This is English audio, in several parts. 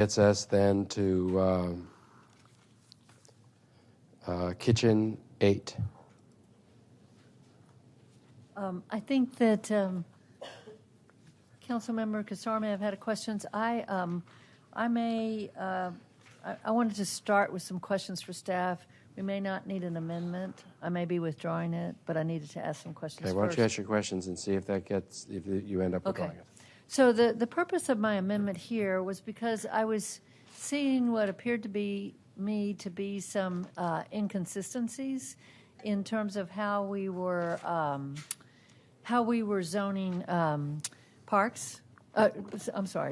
Gets us then to kitchen 8. I think that Councilmember Kassar may have had questions. I wanted to start with some questions for staff. We may not need an amendment. I may be withdrawing it, but I needed to ask some questions Okay, why don't first. you ask your questions and see if you end up withdrawing it. So the purpose of my amendment here was because I was seeing what appeared to be some inconsistencies in terms of how we were zoning parks.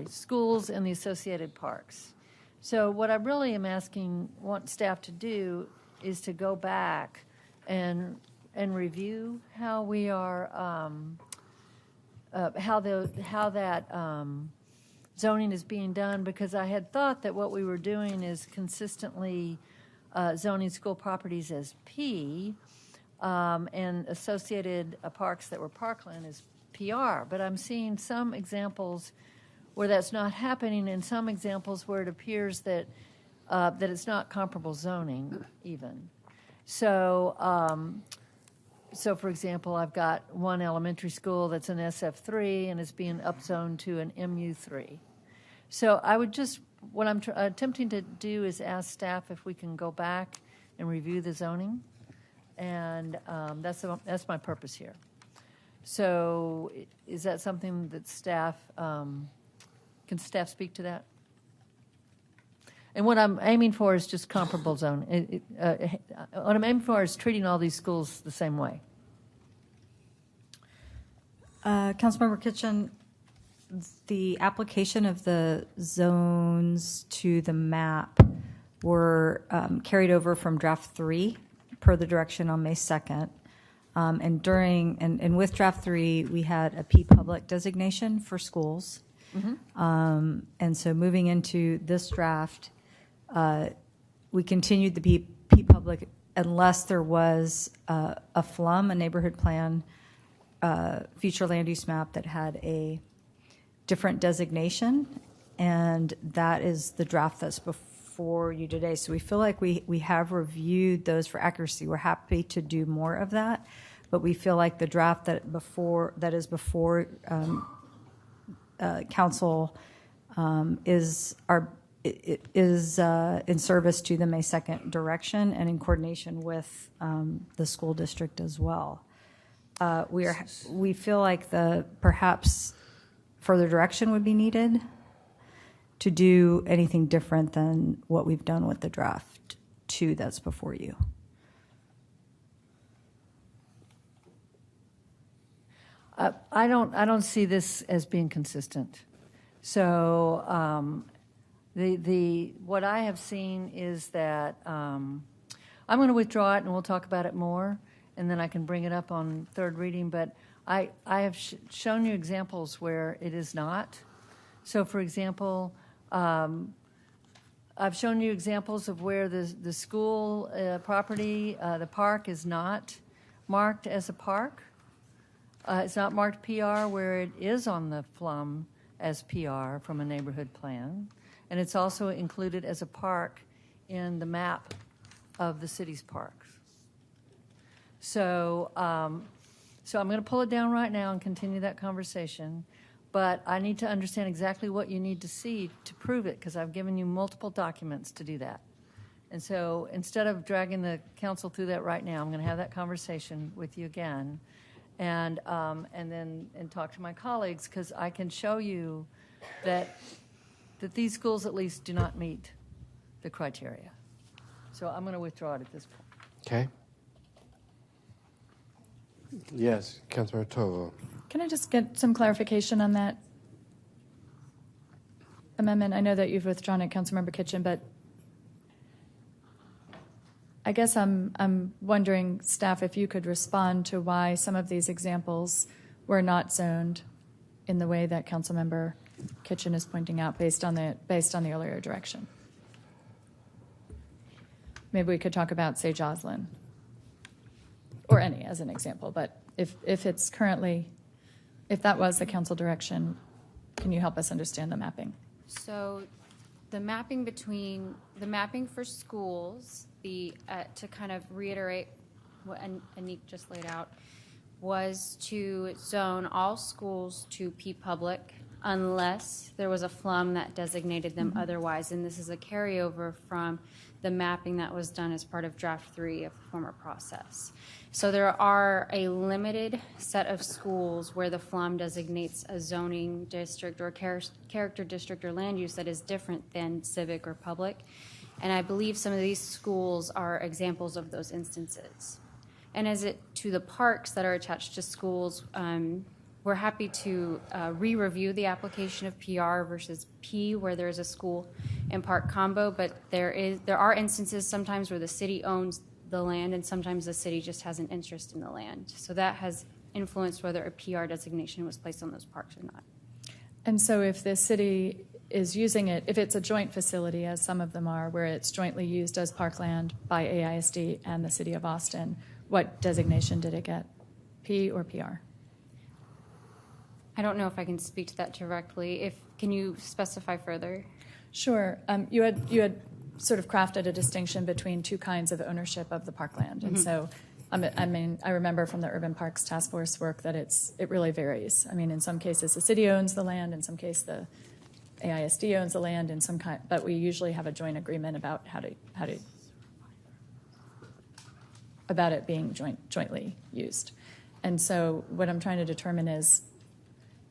Schools and the associated parks. So what I really am want staff to do is to go back and review how we are how that zoning is being done, because I had thought that what we were doing is consistently zoning school properties as P and associated parks that were parkland as PR. But I'm seeing some examples where that's not happening, and some examples where it appears that it's not comparable zoning even. So, for example, I've got one elementary school that's an SF3 and is being upzoned to an MU3. So I would what I'm attempting to do is ask staff if we can go back and review the zoning, and that's my purpose here. So is that something that staff, can staff speak to that? And what I'm aiming for is just comparable zone. What I'm aiming for is treating all these schools the same way. Councilmember Kitchen, the application of the zones to the map were carried over from draft 3 per the direction on May 2nd. And with draft 3, we had a P public designation for schools. Mm-hmm. And so moving into this draft, we continued the P public unless there was a FLUM, a neighborhood plan, future land use map that had a different designation, and that is the draft that's before you today. So we feel like we have reviewed those for accuracy. We're happy to do more of that, but we feel like the draft that is before council is in service to the May 2nd direction and in coordination with the school district as well. We feel like perhaps further direction would be needed to do anything different than what we've done with the draft 2 that's before you. I don't see this as being consistent. So what I have seen is that I'm going to withdraw it, and we'll talk about it more, and then I can bring it up on third reading. But I have shown you examples where it is not. So, for example, I've shown you examples of where the school property, the park, is not marked as a park. It's not marked PR where it is on the FLUM as PR from a neighborhood plan. And it's also included as a park in the map of the city's parks. So I'm going to pull it down right now and continue that conversation. But I need to understand exactly what you need to see to prove it, because I've given you multiple documents to do that. And so instead of dragging the council through that right now, I'm going to have that conversation with you again, and then talk to my colleagues, because I can show you that these schools at least do not meet the criteria. So I'm going to withdraw it at this point. Okay. Yes, Councilmember Tovo. Can I just get some clarification on that amendment? I know that you've withdrawn it, Councilmember Kitchen, but I guess I'm wondering, staff, if you could respond to why some of these examples were not zoned in the way that Councilmember Kitchen is pointing out based on the earlier direction. Maybe we could talk about, say, Joslyn, or any as an example. But if it's currently, if that was the council direction, can you help us understand the mapping? So the mapping for schools, to kind of reiterate what Anik just laid out, was to zone all schools to P public unless there was a FLUM that designated them otherwise. And this is a carryover from the mapping that was done as part of draft 3 of the former process. So there are a limited set of schools where the FLUM designates a zoning district or character district or land use that is different than civic or public. And I believe some of these schools are examples of those instances. And as it to the parks that are attached to schools, we're happy to re-review the application of PR versus P where there's a school and park combo, but there are instances sometimes where the city owns the land and sometimes the city just has an interest in the land. So that has influenced whether a PR designation was placed on those parks or not. And so if the city is using it, if it's a joint facility, as some of them are, where it's jointly used as parkland by AISD and the city of Austin, what designation did it get? P or PR? I don't know if I can speak to that directly. Can you specify further? Sure. You had sort of crafted a distinction between two kinds of ownership of the parkland, and so I remember from the Urban Parks Task Force work that it really varies. I mean, in some cases the city owns the land, in some cases the AISD owns the land, but we usually have a joint agreement about how to about it being jointly used. And so what I'm trying to determine is,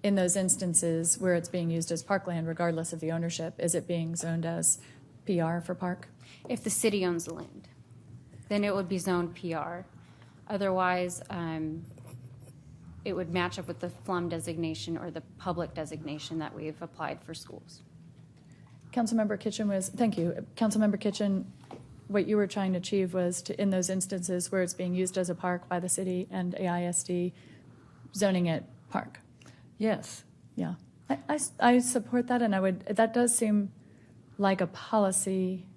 in those instances where it's being used as parkland, regardless of the ownership, is it being zoned as PR for park? If the city owns the land, then it would be zoned PR. Otherwise, it would match up with the FLUM designation or the public designation that we've applied for schools. Councilmember Kitchen thank you. Councilmember Kitchen, what you were trying to achieve was in those instances where it's being used as a park by the city and AISD, zoning it park. Yes. Yeah, I support that, and that does seem like a policy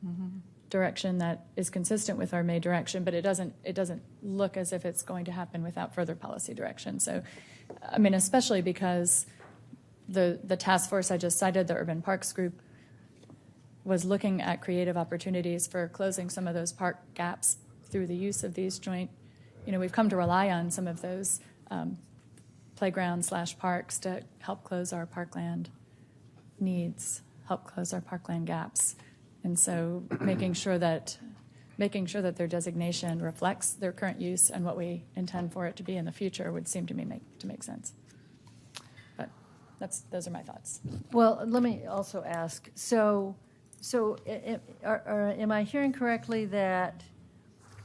direction that is consistent with our May direction, but it doesn't look as if it's going to happen without further policy direction. So, I mean, especially because the task force I just cited, the Urban Parks Group, was looking at creative opportunities for closing some of those park gaps through the use of these joint. We've come to rely on some of those playground/parks to help close our parkland needs, help close our parkland gaps. And so making sure that their designation reflects their current use and what we intend for it to be in the future would seem to me make sense. But those are my thoughts. Well, let me also ask, so am I hearing correctly that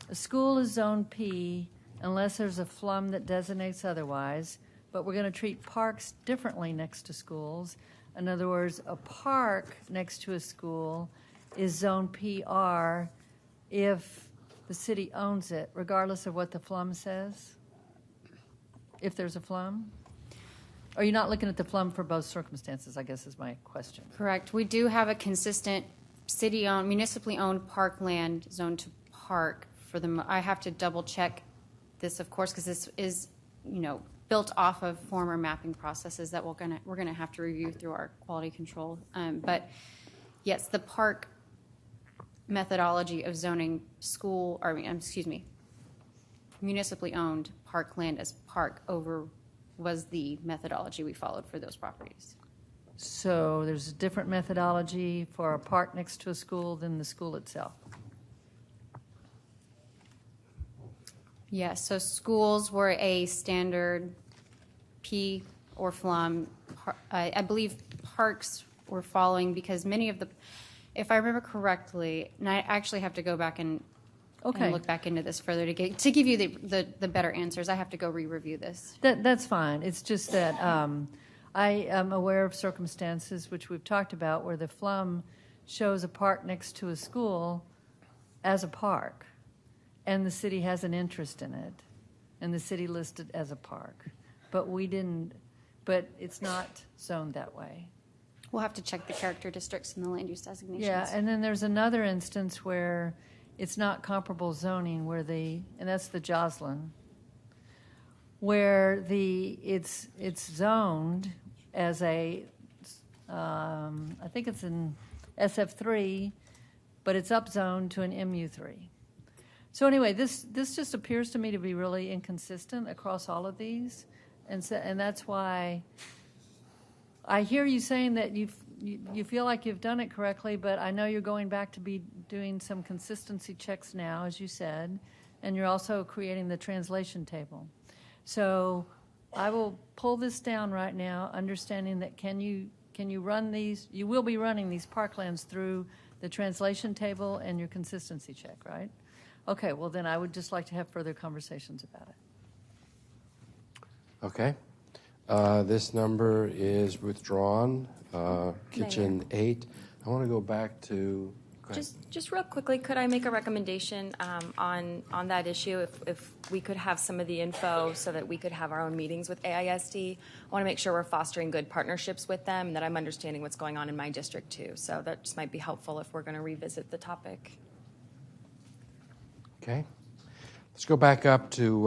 a school is zone P unless there's a FLUM that designates otherwise, but we're going to treat parks differently next to schools? In other words, a park next to a school is zone PR if the city owns it, regardless of what the FLUM says? If there's a FLUM? Are you not looking at the FLUM for both circumstances, I guess is my question. Correct. We do have a consistent city-owned, municipally owned parkland zone to park for I have to double check this, of course, because this is, built off of former mapping processes that we're gonna have to review through our quality control. But yes, the park methodology of zoning municipally owned parkland as park was the methodology we followed for those properties. So there's a different methodology for a park next to a school than the school itself? Yes, so schools were a standard P or FLUM. I believe parks were following because many of if I remember correctly, and I actually have to go back and look back into this further to give you the better answers. I have to go re-review this. That's fine. It's just that I am aware of circumstances which we've talked about where the FLUM shows a park next to a school as a park, and the city has an interest in it, and the city listed as a park. But but it's not zoned that way. We'll have to check the character districts and the land use designations. Yeah, and then there's another instance where it's not comparable zoning and that's the Joslin, where it's zoned as I think it's in SF3, but it's upzoned to an MU3. So anyway, this just appears to me to be really inconsistent across all of these, and that's why I hear you saying that you feel like you've done it correctly, but I know you're going back to be doing some consistency checks now, as you said, and you're also creating the translation table. So I will pull this down right now, understanding that can you run these? You will be running these parklands through the translation table and your consistency check, right? Okay, well then I would just like to have further conversations about it. Okay. This number is withdrawn. Kitchen 8. I want to go back to. Go ahead. Just real quickly, could I make a recommendation on that issue? If we could have some of the info so that we could have our own meetings with AISD. I want to make sure we're fostering good partnerships with them and that I'm understanding what's going on in my district too. So that just might be helpful if we're going to revisit the topic. Okay. Let's go back up to